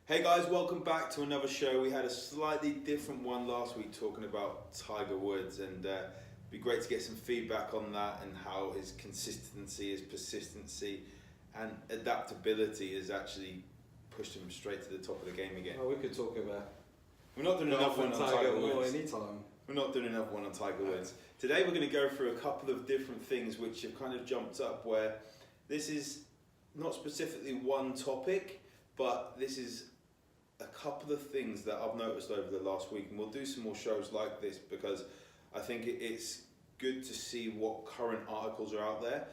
Hey guys, welcome back to another show. We had a slightly different one last week talking about Tiger Woods, and it'd be great to get some feedback on that and how his consistency, his persistency, and adaptability has actually pushed him straight to the top of the game again. Oh, we could talk about. We're not doing another one on Tiger Woods. Anytime. We're not doing another one on Tiger Woods. Today we're going to go through a couple of different things which have kind of jumped up, where this is not specifically one topic, but this is a couple of things that I've noticed over the last week, and we'll do some more shows like this because I think it's good to see what current articles are out there,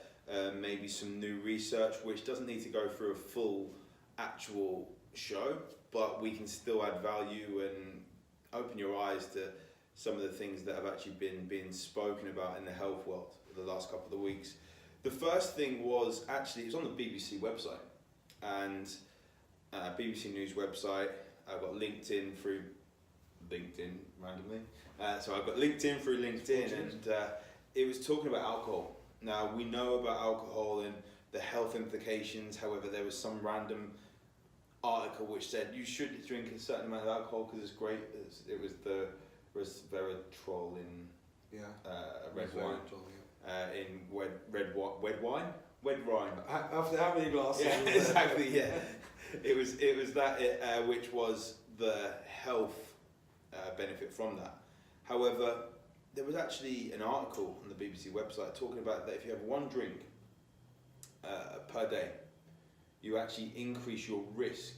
maybe some new research which doesn't need to go through a full actual show, but we can still add value and open your eyes to some of the things that have actually been being spoken about in the health world for the last couple of weeks. The first thing was actually, it was on the BBC website, and BBC News website. I got LinkedIn through LinkedIn randomly. So I got LinkedIn through LinkedIn, and it was talking about alcohol. Now we know about alcohol and the health implications. However, there was some random article which said you should drink a certain amount of alcohol because it's great. It was the resveratrol in red wine. In red wine. After how many glasses? Yeah, exactly. Yeah, it was that which was the health benefit from that. However, there was actually an article on the BBC website talking about that if you have one drink per day, you actually increase your risk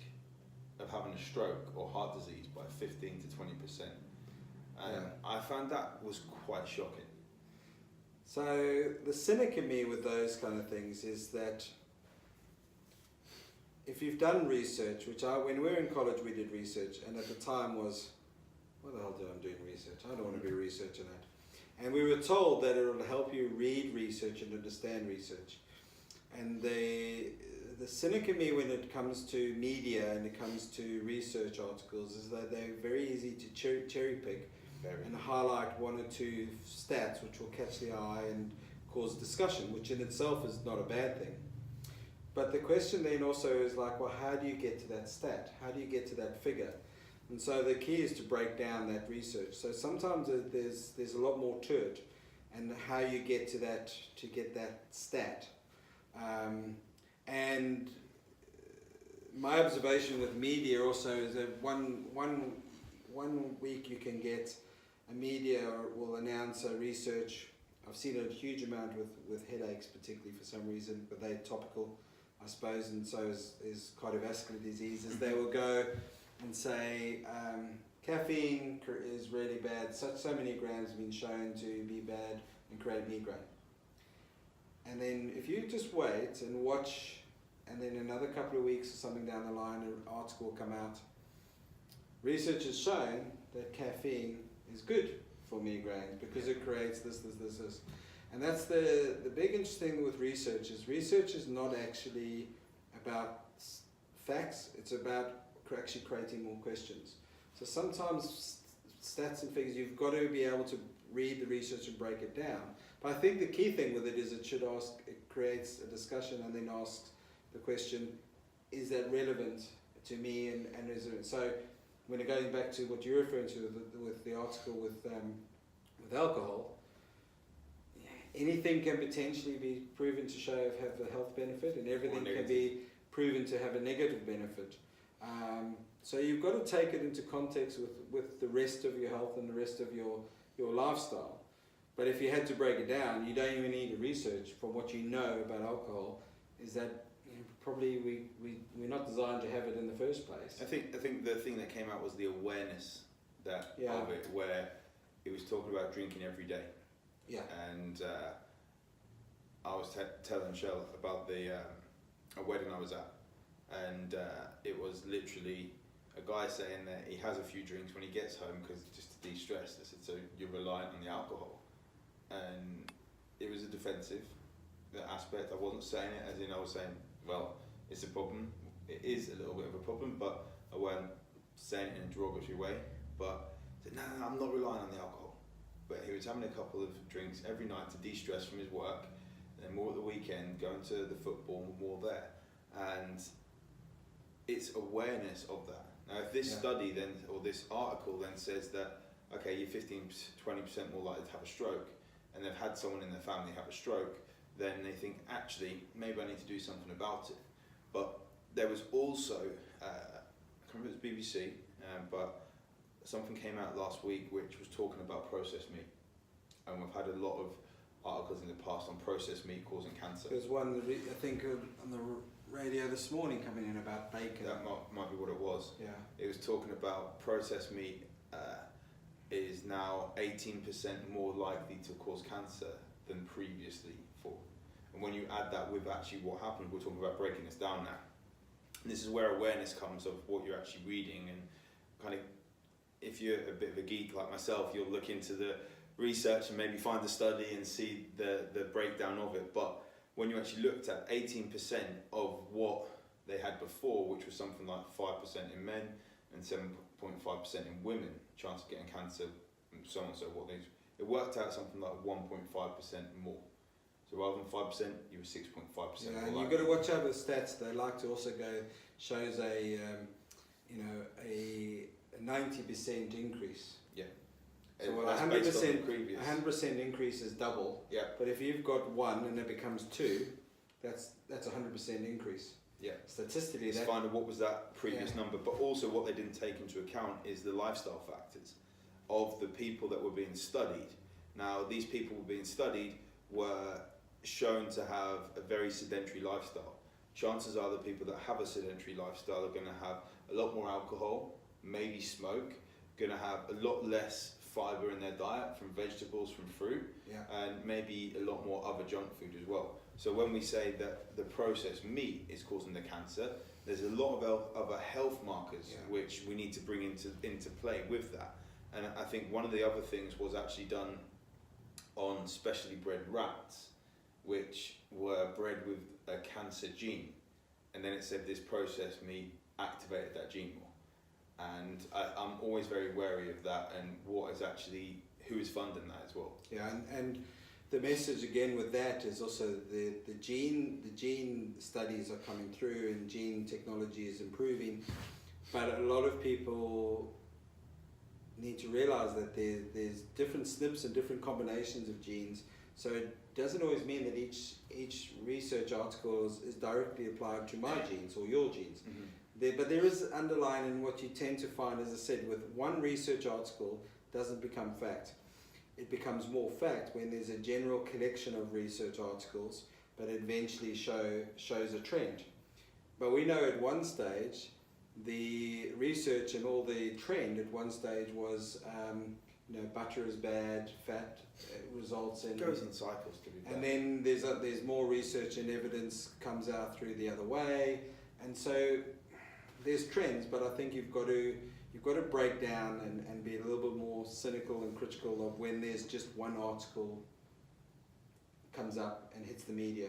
of having a stroke or heart disease by 15 to 20%. And I found that was quite shocking. So the cynic in me with those kind of things is that if you've done research, when we were in college we did research, and at the time was, what the hell do I doing research? I don't want to be a researcher that. And we were told that it will help you read research and understand research. And the cynic in me when it comes to media and it comes to research articles is that they're very easy to cherry pick and highlight one or two stats which will catch the eye and cause discussion, which in itself is not a bad thing. But the question then also is like, well, how do you get to that stat? How do you get to that figure? And so the key is to break down that research. So sometimes there's a lot more to it, and how you get to that stat. And my observation with media also is that one week you can get a media will announce a research. I've seen a huge amount with headaches, particularly for some reason, but they're topical, I suppose, and so is cardiovascular diseases. They will go and say caffeine is really bad. So many grams have been shown to be bad and create migraine. And then if you just wait and watch, and then another couple of weeks or something down the line, an article will come out. Research has shown that caffeine is good for migraines because it creates this. And that's the big interesting thing with research is not actually about facts, it's about actually creating more questions. So sometimes stats and figures, you've got to be able to read the research and break it down. But I think the key thing with it is it creates a discussion and then asks the question, is that relevant to me, and is it, so when it goes back to what you're referring to with the article with alcohol, anything can potentially be proven to have a health benefit, and everything can be proven to have a negative benefit. So you've got to take it into context with the rest of your health and the rest of your lifestyle. But if you had to break it down, you don't even need to research. From what you know about alcohol, is that probably we're not designed to have it in the first place. I think the thing that came out was the awareness of it, where it was talking about drinking every day. Yeah. And I was telling Shell about a wedding I was at, and it was literally a guy saying that he has a few drinks when he gets home because just to de-stress. I said, so you're reliant on the alcohol, and it was a defensive aspect. I wasn't saying it as in I was saying, well, it's a problem. It is a little bit of a problem, but I weren't saying it in a derogatory way. But I said, no, I'm not relying on the alcohol. But he was having a couple of drinks every night to de-stress from his work, and then more at the weekend, going to the football, more there. And it's awareness of that. Now, if this study then, or this article then says that, okay, you're 15-20% more likely to have a stroke, and they've had someone in their family have a stroke, then they think, actually, maybe I need to do something about it. But there was also, I can't remember if it was BBC, but something came out last week which was talking about processed meat. And we've had a lot of articles in the past on processed meat causing cancer. There's one, I think, on the radio this morning coming in about bacon. That might be what it was. Yeah. It was talking about processed meat is now 18% more likely to cause cancer than previously for. And when you add that with actually what happened, we're talking about breaking this down now. And this is where awareness comes of what you're actually reading, and kind of, if you're a bit of a geek like myself, you'll look into the research and maybe find the study and see the breakdown of it. But when you actually looked at 18% of what they had before, which was something like 5% in men and 7.5% in women, chance of getting cancer and so on and so forth, it worked out something like 1.5% more. So rather than 5%, you were 6.5%. Yeah, and you've got to watch out with stats. They like to also go, shows a 90% increase. Yeah. So 100% increase is double. Yeah. But if you've got 1 and it becomes 2, that's 100% increase. Yeah. Statistically, it's fine. What was that previous number? But also, what they didn't take into account is the lifestyle factors of the people that were being studied. Now, these people were being studied were shown to have a very sedentary lifestyle. Chances are the people that have a sedentary lifestyle are going to have a lot more alcohol, maybe smoke, going to have a lot less fibre in their diet from vegetables, from fruit, and maybe a lot more other junk food as well. So when we say that the processed meat is causing the cancer, there's a lot of other health markers which we need to bring into play with that. And I think one of the other things was actually done on specially bred rats, which were bred with a cancer gene, and then it said this processed meat activated that gene more. And I'm always very wary of that, and who is funding that as well. Yeah, and the message again with that is also the gene studies are coming through, and gene technology is improving, but a lot of people need to realize that there's different SNPs and different combinations of genes. So it doesn't always mean that each research article is directly applied to my genes or your genes. Mm-hmm. But there is underlying, and what you tend to find, as I said, with one research article doesn't become fact. It becomes more fact when there's a general collection of research articles, but it eventually shows a trend. But we know at one stage, the research and all the trend at one stage was, butter is bad, fat results in... It goes in cycles, to be fair. And then there's more research and evidence comes out through the other way, and so there's trends. But I think you've got to break down and be a little bit more cynical and critical of when there's just one article comes up and hits the media.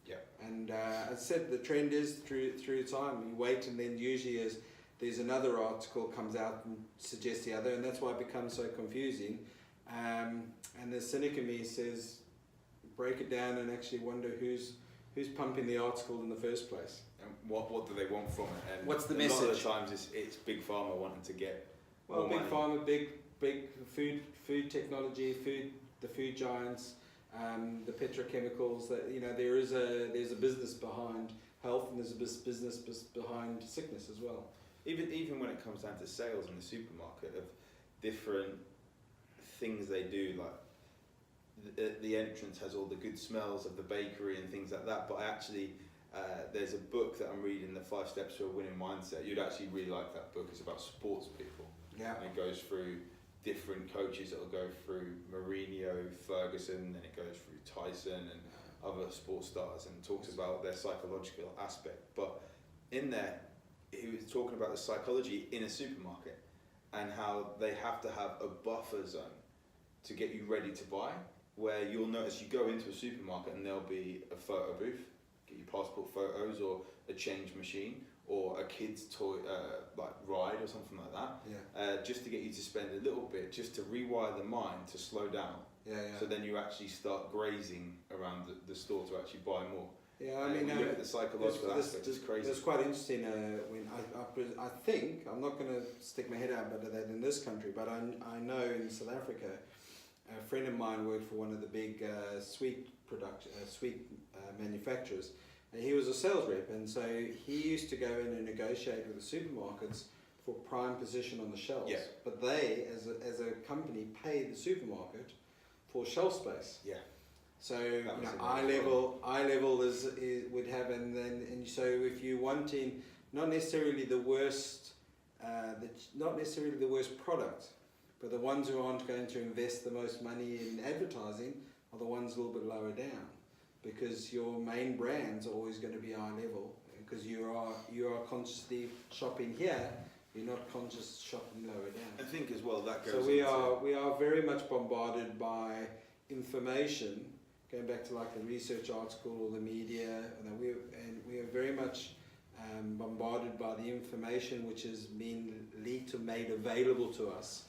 Yeah. And as I said, the trend is through time. You wait, and then usually there's another article comes out and suggests the other, and that's why it becomes so confusing. And the cynic in me says, break it down and actually wonder who's pumping the article in the first place. And what do they want from it? And what's the message? A lot of the times it's big pharma wanting to get more big money. pharma, big food technology, the food giants, the petrochemicals. That there's a business behind health, and there's a business behind sickness as well. Even when it comes down to sales in the supermarket of different things they do, like the entrance has all the good smells of the bakery and things like that, but there's a book that I'm reading, The 5 Steps to a Winning Mindset. You'd actually really like that book. It's about sports people. Yeah. And it goes through different coaches. It'll go through Mourinho, Ferguson, then it goes through Tyson and other sports stars, and talks about their psychological aspect. But in there, he was talking about the psychology in a supermarket and how they have to have a buffer zone to get you ready to buy, where you'll notice you go into a supermarket and there'll be a photo booth, get your passport photos, or a change machine, or a kid's toy like ride or something like that, just to get you to spend a little bit, just to rewire the mind to slow down. So then you actually start grazing around the store to actually buy more. Yeah, I And mean, when you look at the psychological aspect, it's crazy. It's quite interesting when I think, I'm not going to stick my head out about that in this country, but I know in South Africa, a friend of mine worked for one of the big sweet manufacturers. And he was a sales rep, and so he used to go in and negotiate with the supermarkets for prime position on the shelves. Yeah. But they, as a company, pay the supermarket for shelf space. Yeah. So eye level is would have, and so if you're wanting not necessarily the worst product, but the ones who aren't going to invest the most money in advertising are the ones a little bit lower down, because your main brands are always going to be eye level, because you are consciously shopping here. You're not conscious shopping lower down. I think as well that goes. So we are very much bombarded by information. Going back to like the research article or the media, and we are very much bombarded by the information which has been leaked or made available to us.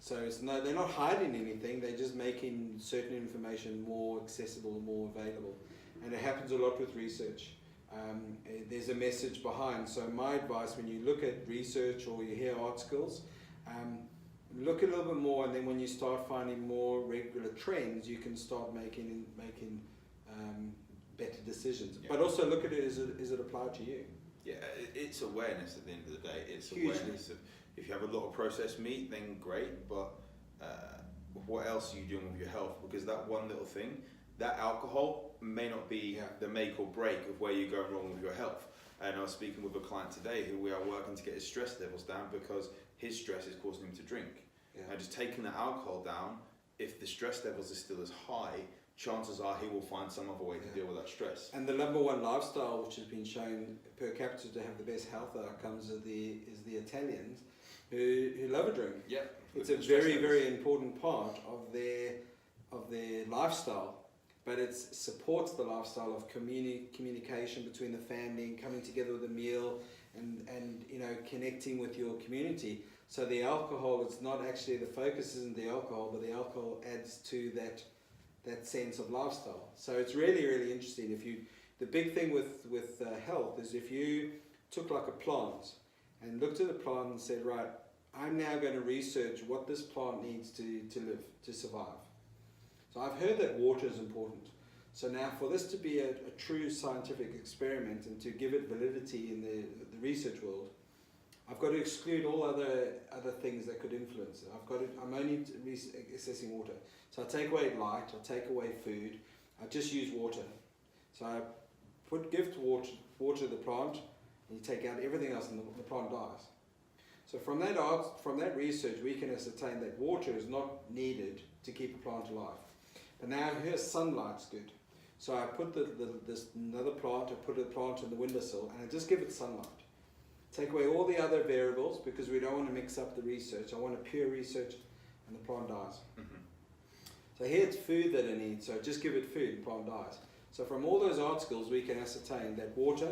So they're not hiding anything. They're just making certain information more accessible, more available, and it happens a lot with research. There's a message behind. So my advice, when you look at research or you hear articles, look a little bit more, and then when you start finding more regular trends, you can start making better decisions. Yeah. But also look at it, is it applied to you? Yeah, it's awareness at the end of the day. It's hugely. Awareness of, if you have a lot of processed meat, then great, but what else are you doing with your health? Because that one little thing, that alcohol may not be the make or break of where you're going wrong with your health. And I was speaking with a client today who we are working to get his stress levels down because his stress is causing him to drink. Yeah. And just taking the alcohol down, if the stress levels are still as high, chances are he will find some other way to deal with that stress. And the number one lifestyle which has been shown per capita to have the best health outcomes is the Italians who love a drink. Yeah, it's a very important part of their lifestyle. But it supports the lifestyle of communication between the family, coming together with a meal, and connecting with your community. So the alcohol is not actually, the focus isn't the alcohol, but the alcohol adds to that sense of lifestyle. So it's really interesting. The big thing with health is if you took like a plant and looked at the plant and said, right, I'm now going to research what this plant needs to live, to survive. So I've heard that water is important. So now for this to be a true scientific experiment and to give it validity in the research world, I've got to exclude all other things that could influence it. I'm only assessing water. So I take away light, I take away food, I just use water. So I give water to the plant, and you take out everything else and the plant dies. So from that research, we can ascertain that water is not needed to keep a plant alive. But now here sunlight's good. So I put this another plant, I put a plant in the windowsill, and I just give it sunlight. Take away all the other variables because we don't want to mix up the research. I want a pure research, and the plant dies. Mm-hmm. So here it's food that it needs, so just give it food, the plant dies. So from all those articles we can ascertain that water,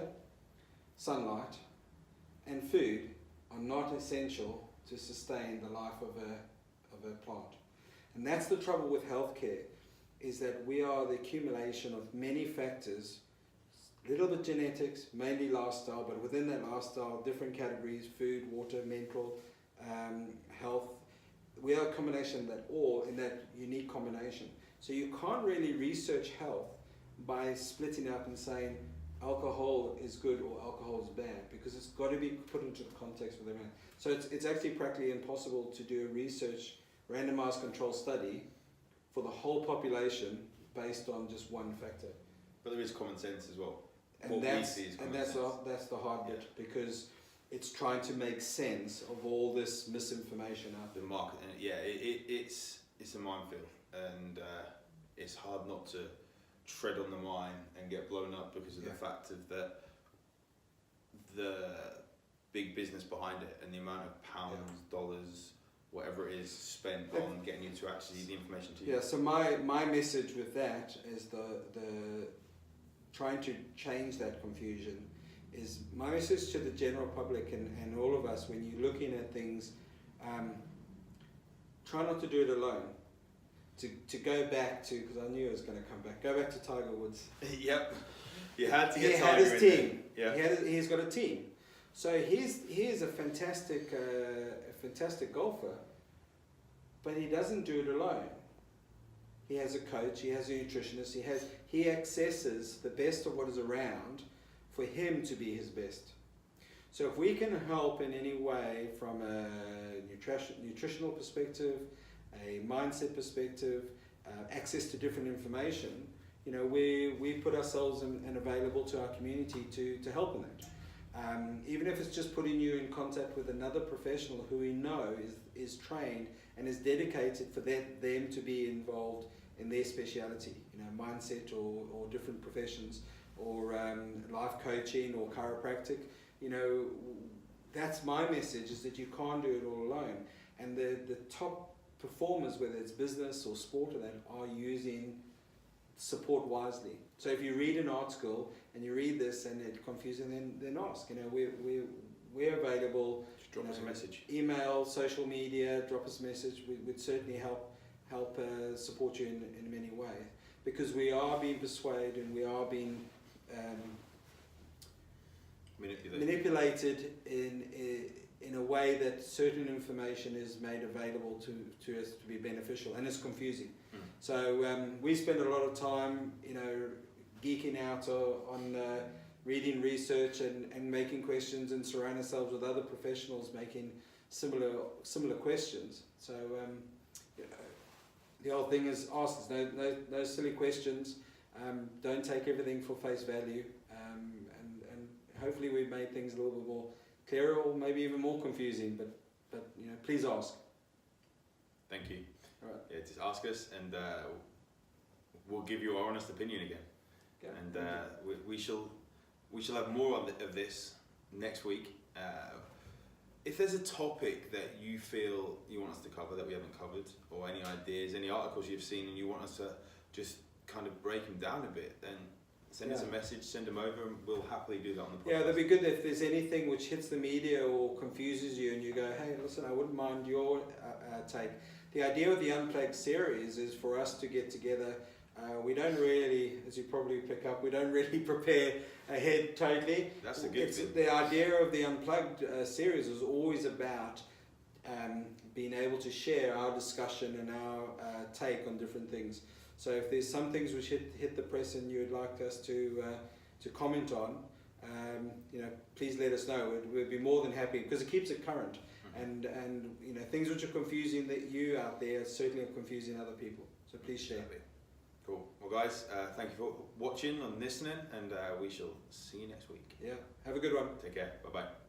sunlight, and food are not essential to sustain the life of a plant. And that's the trouble with healthcare, is that we are the accumulation of many factors, a little bit genetics, mainly lifestyle, but within that lifestyle, different categories, food, water, mental, health. We are a combination of that all in that unique combination. So you can't really research health by splitting up and saying alcohol is good or alcohol is bad, because it's got to be put into the context of everything. So it's actually practically impossible to do a research randomized control study for the whole population based on just one factor. But there is common sense as well. And that's the hard bit, because it's trying to make sense of all this misinformation out there. The market, it's a minefield, and it's hard not to tread on the mine and get blown up because of the fact of the big business behind it and the amount of pounds, dollars, whatever it is spent on getting you to actually the information to you. Yeah, so my message with that is the trying to change that confusion is my message to the general public and all of us. When you're looking at things, try not to do it alone. To go back to, because I knew it was going to come back, go back to Tiger Woods. Yep. You had to get he had Tiger his in team. there. Yeah. He's got a team. So he's a fantastic golfer, but he doesn't do it alone. He has a coach, he has a nutritionist, he accesses the best of what is around for him to be his best. So if we can help in any way from a nutritional perspective, a mindset perspective, access to different information, you know, we put ourselves and available to our community to help in that. Even if it's just putting you in contact with another professional who we know is trained and is dedicated for them to be involved in their speciality, you know, mindset or different professions, or life coaching or chiropractic. You know, that's my message, is that you can't do it all alone. And the top performers, whether it's business or sport, or that, are using support wisely. So if you read an article and you read this and it's confusing, then ask. You know, we're available. Just drop us a message. Email, social media, drop us a message. We'd certainly help support you in many ways, because we are being persuaded and we are being manipulated in a way that certain information is made available to us to be beneficial, and it's confusing. So we spend a lot of time, you know, geeking out on reading research and making questions, and surround ourselves with other professionals making similar questions. So you know, the whole thing is ask no silly questions. Don't take everything for face value, and hopefully we've made things a little bit more clearer, or maybe even more confusing. But you know, please ask. Thank you. All right. Yeah, just ask us, and we'll give you our honest opinion again. Okay. And we shall have more of this next week. If there's a topic that you feel you want us to cover that we haven't covered, or any ideas, any articles you've seen, and you want us to just kind of break them down a bit, then send us a message, send them over, and we'll happily do that on the podcast. Yeah, that'd be good if there's anything which hits the media or confuses you, and you go, hey, listen, I wouldn't mind your take. The idea of the Unplugged series is for us to get together. We don't really, as you probably pick up, we don't really prepare ahead totally. That's a good thing. The idea of the Unplugged series is always about being able to share our discussion and our take on different things. So if there's some things which hit the press and you'd like us to comment on, you know, please let us know. We'd be more than happy, because it keeps it current. And you know, things which are confusing that you out there certainly are confusing other people. So please share. Cool. Well, guys, thank you for watching and listening, and we shall see you next week. Yeah. Have a good one. Take care. Bye bye.